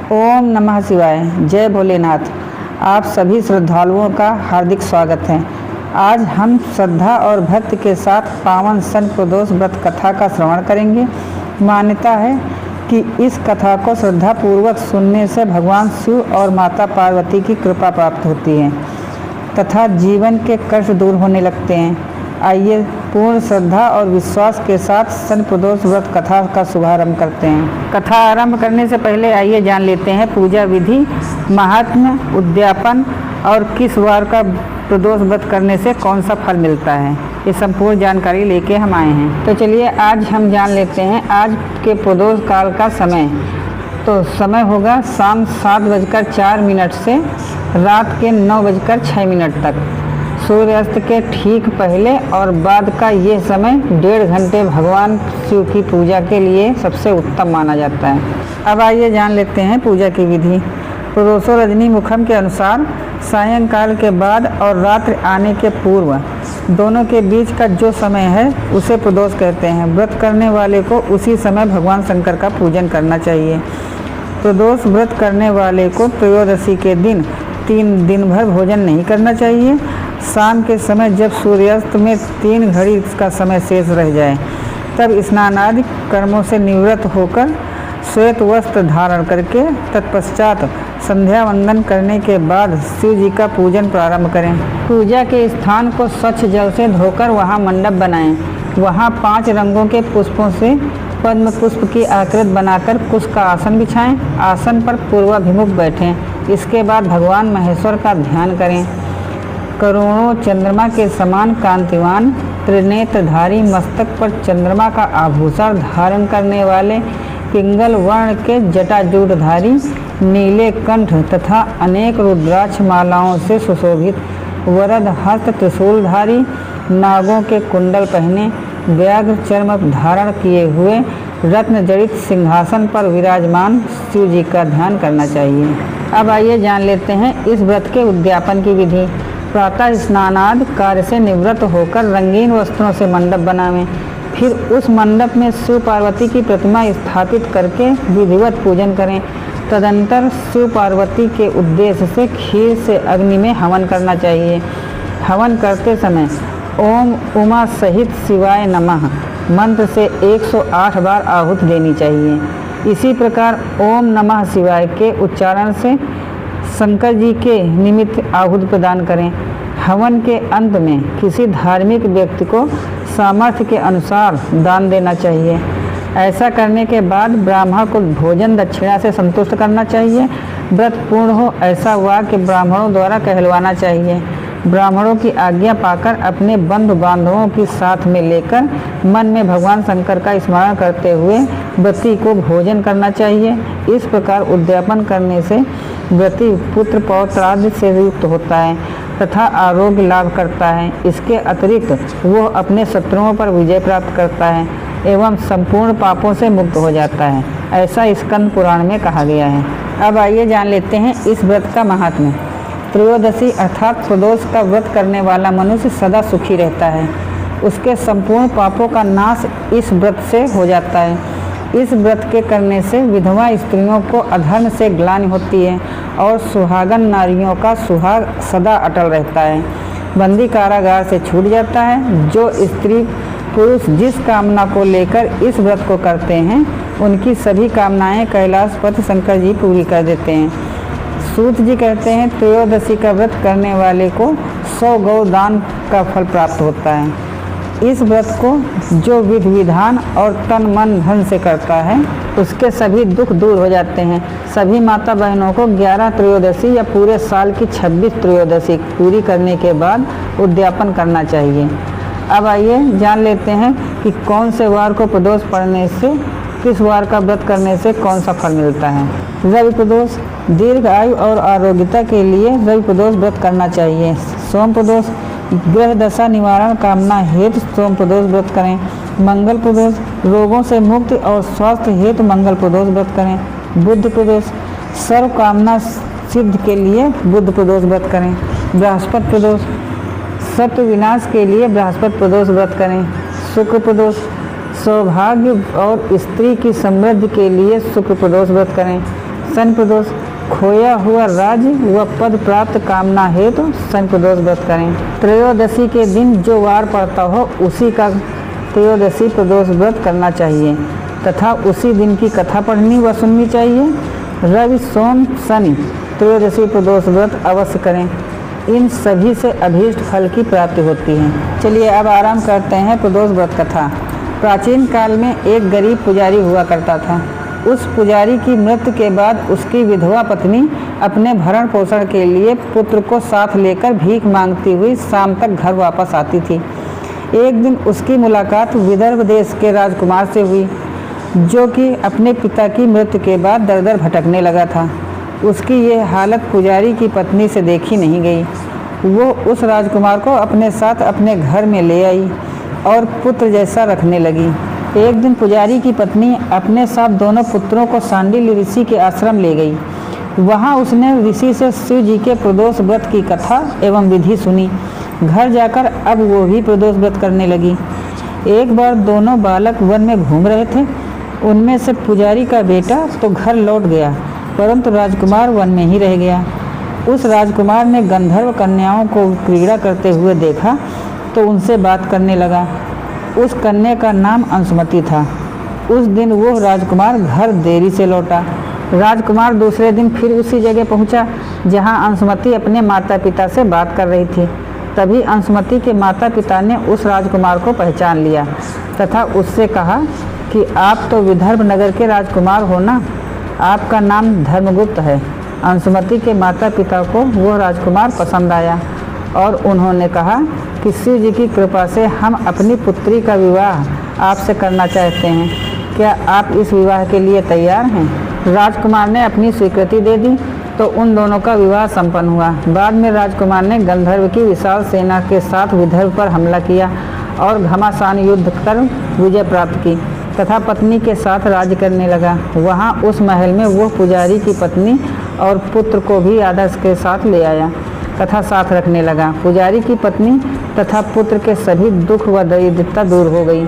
ओम नमः शिवाय। जय भोलेनाथ। आप सभी श्रद्धालुओं का हार्दिक स्वागत है। आज हम श्रद्धा और भक्ति के साथ पावन सन प्रदोष व्रत कथा का श्रवण करेंगे। मान्यता है कि इस कथा को श्रद्धापूर्वक सुनने से भगवान शिव और माता पार्वती की कृपा प्राप्त होती है तथा जीवन के कष्ट दूर होने लगते हैं। आइए पूर्ण श्रद्धा और विश्वास के साथ सन प्रदोष व्रत कथा का शुभारंभ करते हैं। कथा आरंभ करने से पहले आइए जान लेते हैं पूजा विधि, महात्म्य, उद्यापन और किस वार का प्रदोष व्रत करने से कौन सा फल मिलता है। ये संपूर्ण जानकारी लेके हम आए हैं। तो चलिए आज हम जान लेते हैं आज के प्रदोष काल का समय। तो समय होगा शाम 7:04 से रात के 9:06 तक। सूर्यास्त के ठीक पहले और बाद का ये समय 1.5 घंटे भगवान शिव की पूजा के लिए सबसे उत्तम माना जाता है। अब आइए जान लेते हैं पूजा की विधि। प्रदोषो रजनी मुखम के अनुसार सायंकाल के बाद और रात्रि आने के पूर्व दोनों के बीच का जो समय है उसे प्रदोष कहते हैं। व्रत करने वाले को उसी समय भगवान शंकर का पूजन करना चाहिए। प्रदोष व्रत करने वाले को त्रयोदशी के दिन 3 दिन भर भोजन नहीं करना चाहिए। शाम के समय जब सूर्यास्त में 3 घड़ी का समय शेष रह जाए तब स्नान आदि कर्मों से निवृत्त होकर श्वेत वस्त्र धारण करके तत्पश्चात संध्या वंदन करने के बाद शिव जी का पूजन प्रारंभ करें। पूजा के स्थान को स्वच्छ जल से धोकर वहां मंडप बनाएं। वहां 5 रंगों के पुष्पों से पद्म पुष्प की आकृति बनाकर कुश का आसन बिछाएं। आसन पर पूर्वाभिमुख बैठें। इसके बाद भगवान महेश्वर का ध्यान करें। करोड़ों चंद्रमा के समान कांतिवान त्रिनेत्रधारी मस्तक पर चंद्रमा का आभूषण धारण करने वाले पिंगल वर्ण के जटाजूटधारी नीले कंठ तथा अनेक रुद्राक्ष मालाओं से सुशोभित वरद हस्त त्रिशूलधारी नागों के कुंडल पहने व्याघ्र चर्म धारण किए हुए रत्न जड़ित सिंहासन पर विराजमान शिव जी का ध्यान करना चाहिए। अब आइए जान लेते हैं इस व्रत के उद्यापन की विधि। प्रातः स्नानादि कार्य से निवृत्त होकर रंगीन वस्त्रों से मंडप बनावें। फिर उस मंडप में शिव पार्वती की प्रतिमा स्थापित करके विधिवत पूजन करें। तदंतर शिव पार्वती के उद्देश्य से खीर से अग्नि में हवन करना चाहिए। हवन करते समय ओम उमा सहित शिवाय नमः मंत्र से 108 बार आहुति देनी चाहिए। इसी प्रकार ओम नमः शिवाय के उच्चारण से शंकर जी के निमित्त आहुति प्रदान करें। हवन के अंत में किसी धार्मिक व्यक्ति को सामर्थ्य के अनुसार दान देना चाहिए। ऐसा करने के बाद ब्राह्मण को भोजन दक्षिणा से संतुष्ट करना चाहिए। व्रत पूर्ण हो ऐसा वाक्य ब्राह्मणों द्वारा कहलवाना चाहिए। ब्राह्मणों की आज्ञा पाकर अपने बंधु बांधवों की साथ में लेकर मन में भगवान शंकर का स्मरण करते हुए व्रती को भोजन करना चाहिए। इस प्रकार उद्यापन करने से व्रती पुत्र पौत्र आदि से युक्त होता है तथा आरोग्य लाभ करता है। इसके अतिरिक्त वो अपने शत्रुओं पर विजय प्राप्त करता है एवं संपूर्ण पापों से मुक्त हो जाता है। ऐसा स्कंद पुराण में कहा गया है। अब आइए जान लेते हैं इस व्रत का महात्म्य। त्रयोदशी अर्थात प्रदोष का व्रत करने वाला मनुष्य सदा सुखी रहता है। उसके संपूर्ण पापों का नाश इस व्रत से हो जाता है। इस व्रत के करने से विधवा स्त्रियों को अधर्म से ग्लानि होती है और सुहागन नारियों का सुहाग सदा अटल रहता है। बंदी कारागार से छूट जाता है। जो स्त्री पुरुष जिस कामना को लेकर इस व्रत को करते हैं उनकी सभी कामनाएं कैलाशपति शंकर जी पूरी कर देते हैं। सूत जी कहते हैं त्रयोदशी का व्रत करने वाले को 100 गौ दान का फल प्राप्त होता है। इस व्रत को जो विधि विधान और तन मन धन से करता है उसके सभी दुख दूर हो जाते हैं। सभी माता बहनों को 11 त्रयोदशी या पूरे साल की 26 त्रयोदशी पूरी करने के बाद उद्यापन करना चाहिए। अब आइए जान लेते हैं कि कौन से वार को प्रदोष पड़ने से किस वार का व्रत करने से कौन सा फल मिलता है। रवि प्रदोष दीर्घ आयु और आरोग्यता के लिए रवि प्रदोष व्रत करना चाहिए। सोम प्रदोष ग्रह दशा निवारण कामना हेतु सोम प्रदोष व्रत करें। मंगल प्रदोष रोगों से मुक्ति और स्वास्थ्य हेतु मंगल प्रदोष व्रत करें। बुध प्रदोष सर्व कामना सिद्ध के लिए बुध प्रदोष व्रत करें। बृहस्पति प्रदोष सत्व विनाश के लिए बृहस्पति प्रदोष व्रत करें। शुक्र प्रदोष सौभाग्य और स्त्री की समृद्धि के लिए शुक्र प्रदोष व्रत करें। शनि प्रदोष खोया हुआ राज्य व पद प्राप्त कामना हेतु शनि प्रदोष व्रत करें। त्रयोदशी के दिन जो वार पड़ता हो उसी का त्रयोदशी प्रदोष व्रत करना चाहिए तथा उसी दिन की कथा पढ़नी व सुननी चाहिए। रवि सोम शनि त्रयोदशी प्रदोष व्रत अवश्य करें। इन सभी से अभीष्ट फल की प्राप्ति होती है। चलिए अब आराम करते हैं प्रदोष व्रत कथा। प्राचीन काल में एक गरीब पुजारी हुआ करता था। उस पुजारी की मृत्यु के बाद उसकी विधवा पत्नी अपने भरण पोषण के लिए पुत्र को साथ लेकर भीख मांगती हुई शाम तक घर वापस आती थी। एक दिन उसकी मुलाकात विदर्भ देश के राजकुमार से हुई, जो कि अपने पिता की मृत्यु के बाद दर दर भटकने लगा था। उसकी ये हालत पुजारी की पत्नी से देखी नहीं गई। वो उस राजकुमार को अपने साथ अपने घर में ले आई और पुत्र जैसा रखने लगी। एक दिन पुजारी की पत्नी अपने साथ दोनों पुत्रों को सांडिल्य ऋषि के आश्रम ले गई। वहाँ उसने ऋषि से शिव जी के प्रदोष व्रत की कथा एवं विधि सुनी। घर जाकर अब वो भी प्रदोष व्रत करने लगी। एक बार दोनों बालक वन में घूम रहे थे। उनमें से पुजारी का बेटा तो घर लौट गया, परंतु राजकुमार वन में ही रह गया। उस राजकुमार ने गंधर्व कन्याओं को क्रीड़ा करते हुए देखा तो उनसे बात करने लगा। उस कन्या का नाम अंशुमति था। उस दिन वो राजकुमार घर देरी से लौटा। राजकुमार दूसरे दिन फिर उसी जगह पहुंचा जहां अंशुमति अपने माता पिता से बात कर रही थी। तभी अंशुमति के माता पिता ने उस राजकुमार को पहचान लिया तथा उससे कहा कि आप तो विदर्भ नगर के राजकुमार हो ना, आपका नाम धर्मगुप्त है। अंशुमति के माता पिता को वो राजकुमार पसंद आया और उन्होंने कहा कि शिव जी की कृपा से हम अपनी पुत्री का विवाह आपसे करना चाहते हैं। क्या आप इस विवाह के लिए तैयार हैं? राजकुमार ने अपनी स्वीकृति दे दी तो उन दोनों का विवाह संपन्न हुआ। बाद में राजकुमार ने गंधर्व की विशाल सेना के साथ विदर्भ पर हमला किया और घमासान युद्ध कर विजय प्राप्त की तथा पत्नी के साथ राज्य करने लगा। वहाँ उस महल में वो पुजारी की पत्नी और पुत्र को भी आदर्श के साथ ले आया तथा साथ रखने लगा। पुजारी की पत्नी तथा पुत्र के सभी दुख व दरिद्रता दूर हो गई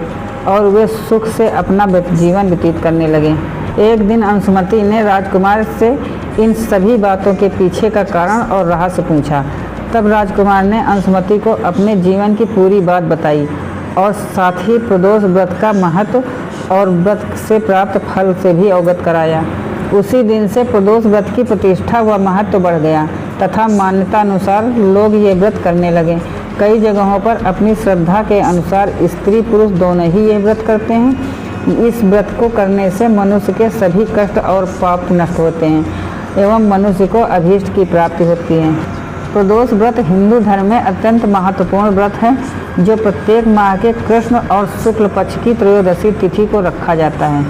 और वे सुख से अपना जीवन व्यतीत करने लगे। एक दिन अंशुमति ने राजकुमार से इन सभी बातों के पीछे का कारण और रहस्य पूछा। तब राजकुमार ने अंशुमति को अपने जीवन की पूरी बात बताई और साथ ही प्रदोष व्रत का महत्व और व्रत से प्राप्त फल से भी अवगत कराया। उसी दिन से प्रदोष व्रत की प्रतिष्ठा व महत्व बढ़ गया तथा मान्यता अनुसार लोग ये व्रत करने लगे। कई जगहों पर अपनी श्रद्धा के अनुसार स्त्री पुरुष दोनों ही ये व्रत करते हैं। इस व्रत को करने से मनुष्य के सभी कष्ट और पाप नष्ट होते हैं एवं मनुष्य को अभीष्ट की प्राप्ति होती है। प्रदोष व्रत हिंदू धर्म में अत्यंत महत्वपूर्ण व्रत है जो प्रत्येक माह के कृष्ण और शुक्ल पक्ष की त्रयोदशी तिथि को रखा जाता है।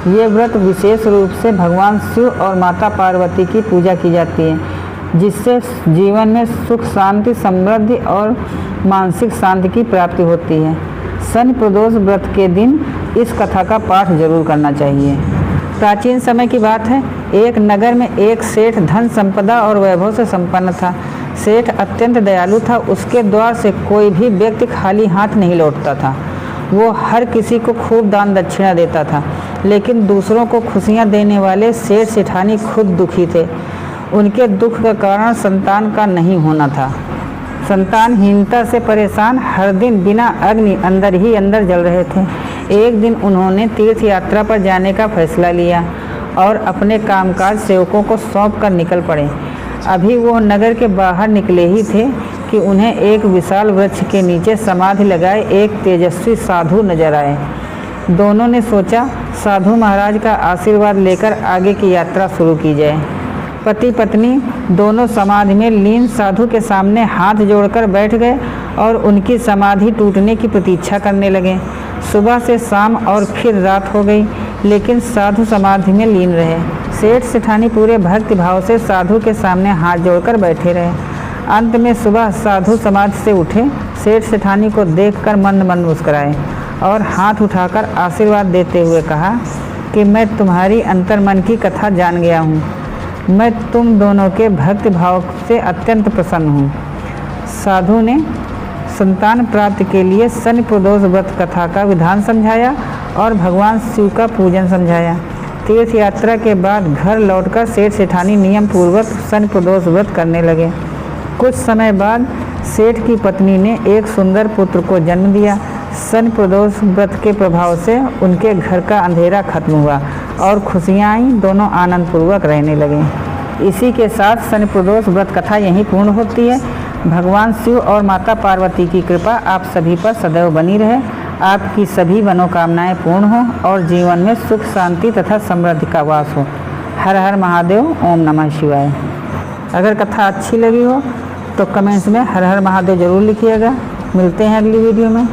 ये व्रत विशेष रूप से भगवान शिव और माता पार्वती की पूजा की जाती है, जिससे जीवन में सुख शांति समृद्धि और मानसिक शांति की प्राप्ति होती है। शनि प्रदोष व्रत के दिन इस कथा का पाठ जरूर करना चाहिए। प्राचीन समय की बात है, एक नगर में एक सेठ धन संपदा और वैभव से संपन्न था। सेठ अत्यंत दयालु था। उसके द्वार से कोई भी व्यक्ति खाली हाथ नहीं लौटता था। वो हर किसी को खूब दान दक्षिणा देता था, लेकिन दूसरों को खुशियां देने वाले सेठ सेठानी खुद दुखी थे। उनके दुख का कारण संतान का नहीं होना था। संतानहीनता से परेशान हर दिन बिना अग्नि अंदर ही अंदर जल रहे थे। एक दिन उन्होंने तीर्थ यात्रा पर जाने का फैसला लिया और अपने कामकाज सेवकों को सौंप कर निकल पड़े। अभी वो नगर के बाहर निकले ही थे कि उन्हें एक विशाल वृक्ष के नीचे समाधि लगाए एक तेजस्वी साधु नजर आए। दोनों ने सोचा साधु महाराज का आशीर्वाद लेकर आगे की यात्रा शुरू की जाए। पति पत्नी दोनों समाधि में लीन साधु के सामने हाथ जोड़कर बैठ गए और उनकी समाधि टूटने की प्रतीक्षा करने लगे। सुबह से शाम और फिर रात हो गई, लेकिन साधु समाधि में लीन रहे। सेठ सेठानी पूरे भक्ति भाव से साधु के सामने हाथ जोड़कर बैठे रहे। अंत में सुबह साधु समाधि से उठे। सेठ सेठानी को देखकर मंद मंद मुस्कुराए और हाथ उठाकर आशीर्वाद देते हुए कहा कि मैं तुम्हारी अंतर्मन की कथा जान गया हूँ। मैं तुम दोनों के भक्ति भाव से अत्यंत प्रसन्न हूँ। साधु ने संतान प्राप्ति के लिए शनि प्रदोष व्रत कथा का विधान समझाया और भगवान शिव का पूजन समझाया। तीर्थ यात्रा के बाद घर लौटकर सेठ सेठानी नियम पूर्वक सन प्रदोष व्रत करने लगे। कुछ समय बाद सेठ की पत्नी ने एक सुंदर पुत्र को जन्म दिया। सन प्रदोष व्रत के प्रभाव से उनके घर का अंधेरा खत्म हुआ और खुशियाँ आई, दोनों आनंद पूर्वक रहने लगे। इसी के साथ सन प्रदोष व्रत कथा यहीं पूर्ण होती है। भगवान शिव और माता पार्वती की कृपा आप सभी पर सदैव बनी रहे। आपकी सभी मनोकामनाएं पूर्ण हो और जीवन में सुख शांति तथा समृद्धि का वास हो। हर हर महादेव, ओम नमः शिवाय। अगर कथा अच्छी लगी हो तो कमेंट्स में हर हर महादेव जरूर लिखिएगा। मिलते हैं अगली वीडियो में।